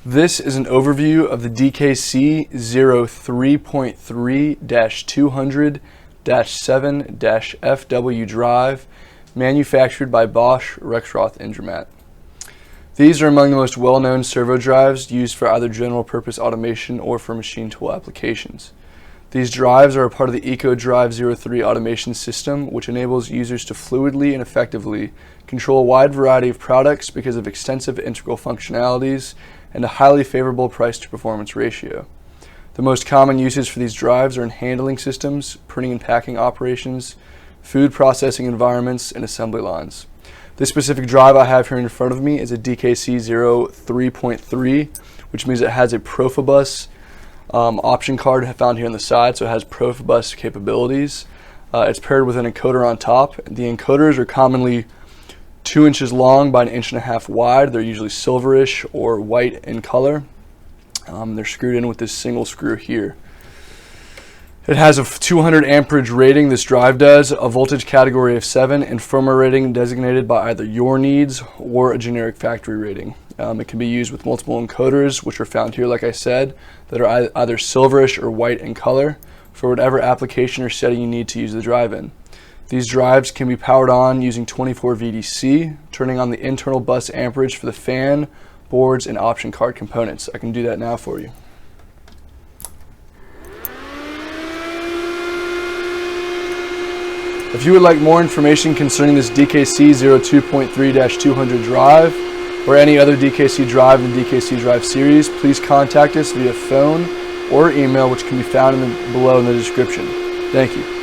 This is an overview of the DKC03.3-200-7-FW drive manufactured by Bosch Rexroth Indramat. These are among the most well-known servo drives used for either general purpose automation or for machine tool applications. These drives are a part of the EcoDrive03 automation system, which enables users to fluidly and effectively control a wide variety of products because of extensive integral functionalities and a highly favorable price-to-performance ratio. The most common uses for these drives are in handling systems, printing and packing operations, food processing environments, and assembly lines. This specific drive I have here in front of me is a DKC03.3, which means it has a Profibus option card found here on the side, so it has Profibus capabilities. It's paired with an encoder on top. The encoders are commonly 2 inches long by 1.5 inches wide. They're usually silverish or white in color. They're screwed in with this single screw here. It has a 200 amperage rating, this drive does, a voltage category of 7, and firmware rating designated by either your needs or a generic factory rating. It can be used with multiple encoders, which are found here, like I said, that are either silverish or white in color for whatever application or setting you need to use the drive in. These drives can be powered on using 24 VDC, turning on the internal bus amperage for the fan, boards, and option card components. I can do that now for you. If you would like more information concerning this DKC02.3-200 drive or any other DKC drive in the DKC drive series, please contact us via phone or email, which can be found below in the description. Thank you.